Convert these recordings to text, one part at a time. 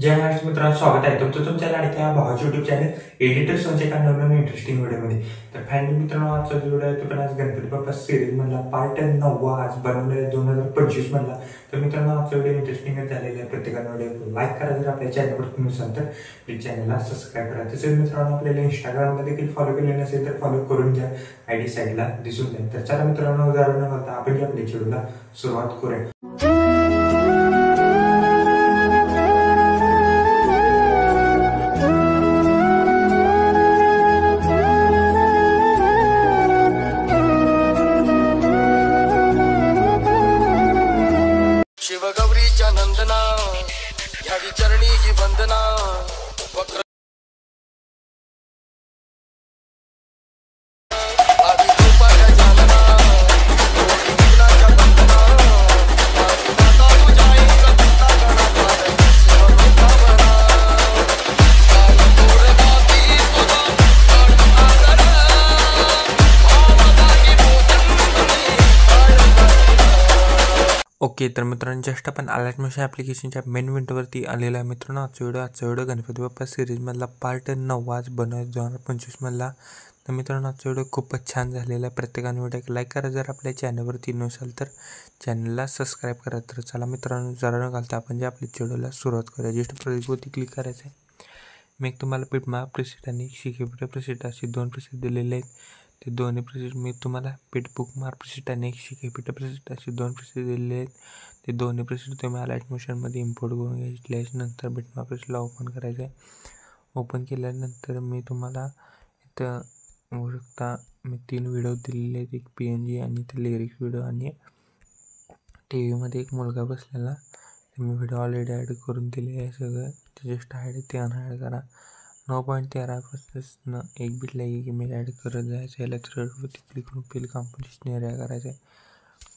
जय महाराष्ट्र मित्रांनो, स्वागत आहे तुमचं तुमच्या लाडक्या भावाच्या युट्यूब चॅनल एडिटर सोनच्या एका नवीन इंटरेस्टिंग व्हिडिओमध्ये. तर फायनली मित्रांनो, आजचा जो व्हिडिओ आहे तो पण आज गणपती बाप्पा सिरीज मधला पार्ट 9 आज बनवलेला 2025 मधला. तर मित्रांनो, आजचा व्हिडिओ इंटरेस्टिंग झालेला आहे. प्रत्येकाने व्हिडिओ लाईक करा, जर आपल्या चॅनलवर तुम्ही असाल तर प्लीज चॅनलला सबस्क्राईब करा. तसेच मित्रांनो, आपल्याला इंस्टाग्राममध्ये देखील फॉलो केले नसेल तर फॉलो करून घ्या, आयडी साईडला दिसून जाईल. तर चला मित्रांनो, जाणून न करता आपण आपल्या व्हिडिओला सुरुवात करूया. शिवगौरीच्या नंदना घ्यावी चरणी ही वंदना. वक्र आदि कृपाया जानना कोटी विघ्नाच्या बंधना. माझी माता तुझ्या एक भक्ता गणाकार शिव लोकावरा. साल तोरणाती तुझा काढ आदर भावदागी पोसंतनी ओके, तर मित्रांनो, जस्ट आपण अलर्ट मोशन ॲप्लिकेशनच्या मेन विंडोवरती आलेला आहे. मित्रांनो, आजचा व्हिडिओ गणपती बाप्पा सिरीजमधला पार्ट 9 आज बनवत 2025 मधला. तर मित्रांनो, आजचा व्हिडिओ खूपच छान झालेला आहे. प्रत्येकाने व्हिडिओ लाईक करा, जर आपल्या चॅनलवरती नसाल तर चॅनलला सबस्क्राईब करा. तर चला मित्रांनो, जरा न घालता आपण जे आपल्या व्हिडिओला सुरुवात करूया. जस्ट प्रोजेक्टवरती क्लिक करायचं आहे. मी एक तुम्हाला पिटमा प्रिसेट आणि शिकेपिटा प्रिसेट अशी 2 प्रिसेट दिलेले आहेत. ते दोन्ही प्रिसेट मी तुम्हाला पिट बुक मार्क प्रिसेट आणि एक शिकेपिटा प्रिसेट अशी 2 प्रिसेट दिलेले आहेत. ते दोन्ही प्रिसेट तुम्ही लाईट मोशनमध्ये इम्पोर्ट करून घ्यायचे. नंतर बिटमा प्रिसेटला ओपन करायचं आहे. ओपन केल्यानंतर मी तुम्हाला इथं बघू शकता, मी 3 व्हिडिओ दिलेले आहेत. एक PNG आणि ते लिरिक्स व्हिडिओ आणि टी व्हीमध्ये एक मुलगा बसलेला. ते मी व्हिडिओ ऑलरेडी ॲड करून दिले आहे. सगळं ते जस्ट ते अनॲड करा. 9.13 प्रोसेसनं 1 बिटला एक इमेज ॲड करत जायचं. याला थ्रेडवरती क्लिक करून फिल कंपोजिशन एरिया करायचं आहे.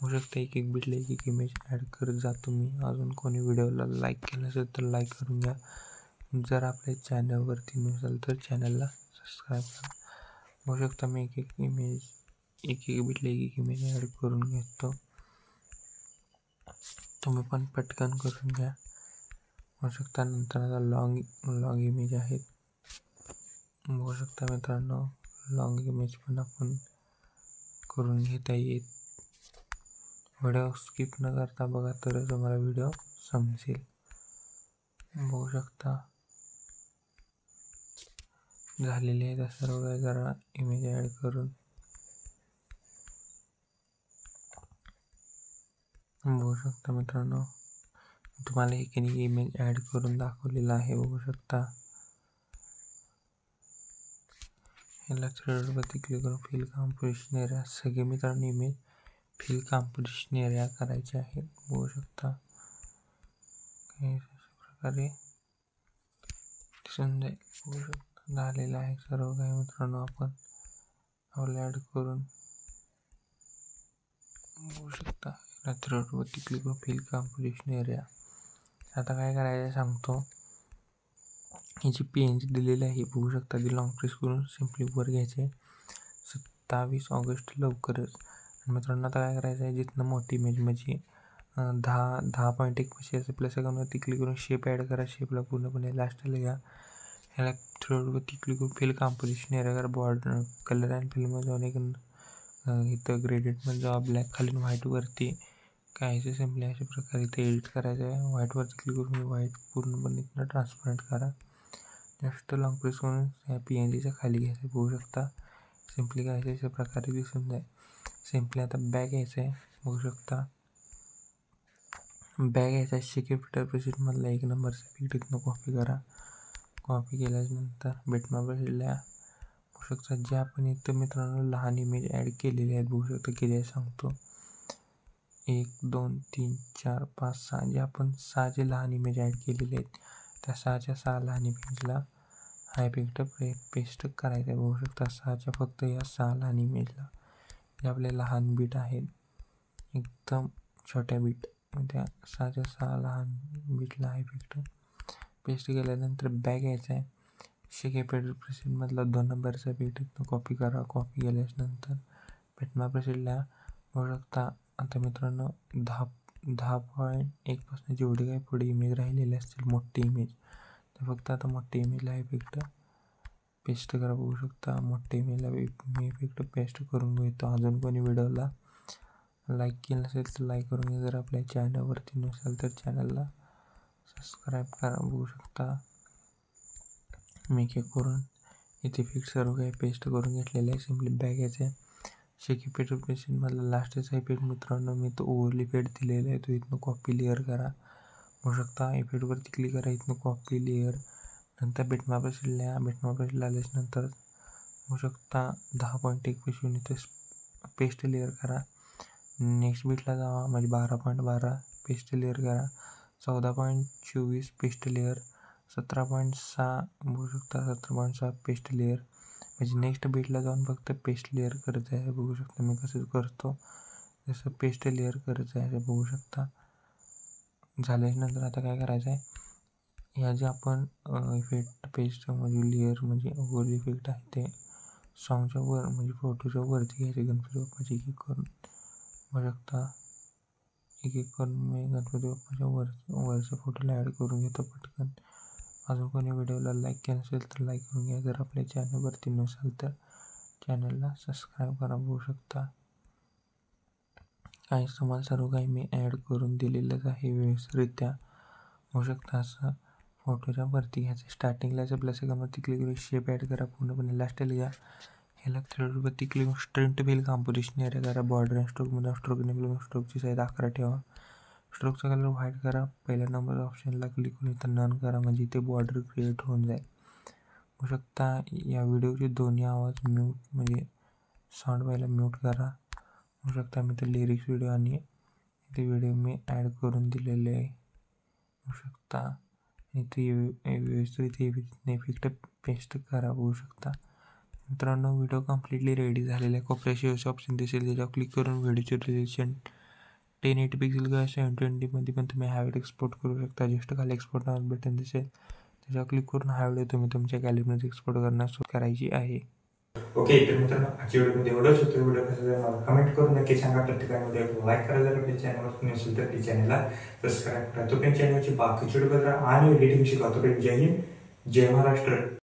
होऊ शकतं एक बिटला एक इमेज ॲड करत जातो मी. अजून कोणी व्हिडिओला लाईक केलं असेल तर लाईक करून घ्या. जर आपल्या चॅनलवरती नसेल तर चॅनलला सबस्क्राईब करा. होऊ शकता मी एक इमेज एक बिटला एक इमेज ॲड करून घेतो. तुम्ही पण पटकन करून घ्या. होऊ शकता नंतर आता लॉंग इमेज आहेत. बघू शकता मित्रांनो, लॉंग इमेज पण आपण करून घेता येईल. व्हिडिओ स्किप न करता बघा, तरच तुम्हाला व्हिडिओ समजेल. बघू शकता झालेले आहेत सर्व काही. जरा इमेज ॲड करून बघू शकता मित्रांनो, तुम्हाला एक इमेज ॲड करून दाखवलेला आहे. बघू शकता याला थ्रेडवरती क्लिक करून फिल कंपोजिशन एरिया सगळे मित्रांनो इमेज फिल कंपोजिशन एरिया करायचे आहेत. बघू शकता अशा प्रकारे दिसून जाईल. बघू शकता झालेलं आहे सर्व काही मित्रांनो. आपण ॲड करून बघू शकता याला थ्रेडवरती क्लिक करून फिल कंपोजिशन एरिया. आता काय करायचं सांगतो. ही जी PNG दिलेली आहे बघू शकता, ती लॉंग प्रेस करून सिम्पली वर घ्यायचे आहे. 27 ऑगस्ट लवकरच. आणि मित्रांनो, आता काय करायचं आहे, जिथनं मोठी इमेज म्हणजे 10.1 पाशी असेल प्लस अकाउंटवरती क्लिक करून शेप ॲड करा. शेपला पूर्णपणे लास्टला घ्या. ह्याला थ्रेडवरती क्लिक करून फिल कंपोजिशन एरिया करा. बॉर्डर कलर अँड फिलमध्ये जाऊन एक इथं ग्रेडेडमध्ये जावा. ब्लॅक खालीन व्हाईटवरती कायचं सिम्पली अशा प्रकारे इथे एडिट करायचं आहे. व्हाईटवरती क्लिक करून व्हाईट पूर्णपणे इथनं ट्रान्सपरंट करा. जास्त लॉंग प्रेस करून ह्या PNGच्या खाली घ्यायचं. बघू शकता सिम्पली घ्यायचं अशा प्रकारे दिसून जाईल. सिम्पली आता बॅग घ्यायचं आहे. बघू शकता बॅग घ्यायचा. शिकेपिटा प्रेसेटमधला 1 नंबरचा पिक इथनं कॉपी करा. कॉपी केल्यानंतर बिटमा प्रेसेटला बघू शकता जे आपण इथं मित्रांनो लहान इमेज ॲड केलेले आहेत. बघू शकता किती आहे सांगतो. 1 2 3 4 5 6 जे आपण 6 जे लहान इमेज ॲड केलेले आहेत, त्या 6च्या 6 लहान इमेजला हा इफेक्ट पेस्ट करायचा आहे. बघू शकता 6च्या फक्त या 6 लहान इमेजला जे आपले लहान बीट आहेत, एकदम छोट्या बीट, त्या 6च्या 6 लहान बीटला हा इफेक्ट पेस्ट केल्यानंतर बॅग यायचा आहे. शिकेपिटा प्रेसेटमधला 2 नंबरचा बीट इथनं कॉपी करा. कॉपी केल्यानंतर बिटमा प्रेसेटला बघू शकता. आता मित्रांनो 10.1 पासून जेवढे काही पुढे इमेज राहिलेले असतील मोठी इमेज, तर फक्त आता मोठी इमेजला इफेक्ट पेस्ट करा. बघू शकता मोठे इमेजला मी इफेक्ट पेस्ट करून घेतो. अजून कोणी व्हिडिओला लाईक केलं नसेल तर लाईक करून घ्या. जर आपल्या चॅनलवरती नसेल तर चॅनलला सबस्क्राईब करा. बघू शकता मी एक करून इथे इफेक्ट सर्व काही पेस्ट करून घेतलेलं आहे. सिम्पली बॅग यायचं शेक इफेक्ट पेशनमधला लास्टचा इफेक्ट मित्रांनो मी तो ओव्हरली इफेक्ट दिलेला आहे. तो इथनं कॉपी लेअर करा. बघू शकता इफेक्टवरती क्लिक करा. इथनं कॉपी लेअर नंतर बिटमॅप ब्रशला आल्याच्यानंतर बघू शकता 10.1 पासून इथे पेस्ट लेअर करा. नेक्स्ट बीटला जावा म्हणजे 12.12 पेस्ट लेअर करा. 14.24 पेस्ट लेअर. 17.6 बघू शकता 17.6 पेस्ट लेअर. म्हणजे नेक्स्ट बीटला जाऊन फक्त पेस्ट लेअर करायचं आहे. बघू शकता मी कसं करतो जसं पेस्ट लेअर करायचं आहे बघू शकता. झाल्यानंतर आता काय करायचं आहे, ह्या जे आपण इफेक्ट पेस्ट म्हणजे लेअर म्हणजे ओव्हर इफेक्ट आहे ते सॉंगच्या वर म्हणजे फोटोच्या वरती घ्यायचे. गणपती बाप्पाचे एक एक करून बघू शकता एक एक करून मी गणपती बाप्पाच्या वरच्या फोटोला ॲड करून घेतो पटकन. अजून कोणी व्हिडिओला लाईक केलं असेल तर लाईक करून घ्या. जर आपल्या चॅनलवरती नसाल तर चॅनलला सबस्क्राईब करा. बघू शकता काही तुम्हाला सर्व काही मी ॲड करून दिलेलंच आहे व्यवस्थितरित्या. होऊ शकता असं फोटोच्या वरती घ्यायचं. स्टार्टिंगला याचं प्लस आयकॉनवरती क्लिक करून शेप ॲड करा. पूर्णपणे लास्टला घ्या. ह्याला थ्रेडवरती क्लिक स्ट्रेंट व्हील कॉम्पोजिशन एरिया करा. बॉर्डर अँड स्ट्रोकमध्ये स्ट्रोकची साईज 11 ठेवा. स्ट्रोकचा कलर व्हाईट करा. पहिल्या नंबर ऑप्शनला क्लिक करून इथं नन करा म्हणजे इथे बॉर्डर क्रिएट होऊन जाईल. होऊ शकता या व्हिडिओचे दोन्ही आवाज म्यूट म्हणजे साऊंड व्हायला म्यूट करा. होऊ शकता मी तर लिरिक्स व्हिडिओ आणि ते व्हिडिओ मी ॲड करून दिलेले आहे. होऊ शकता इथे व्यवस्थित इफेक्ट पेस्ट करा. बघू शकता मित्रांनो व्हिडिओ कम्प्लिटली रेडी झालेला आहे. कोपऱ्याशी ऑप्शन दिसेल त्याच्यावर क्लिक करून व्हिडिओचे रिलेशन 1080 पिक्सेल किंवा 720मध्ये पण तुम्ही हा व्हिडिओ एक्सपोर्ट करू शकता. जस्ट खाली एक्सपोर्ट नावाचं बटन दिसेल त्याच्यावर क्लिक करून हा व्हिडिओ तुम्ही तुमच्या गॅलरीमध्ये एक्सपोर्ट करण्यास सुरू करायची आहे. ओके तर मित्रांनो आजच्या व्हिडिओमध्ये एवढंच होतं. व्हिडिओ कसं झाला मला कमेंट करून नक्की सांगा. प्रत्येकामध्ये लाईक करा. जर आपल्या चॅनलवर नसेल तर चॅनलला सबस्क्राईब करा. तो पण चॅनलची बाकीचे व्हिडिओ आणि एडिटिंग शिकवतो. जय हिंद जय महाराष्ट्र.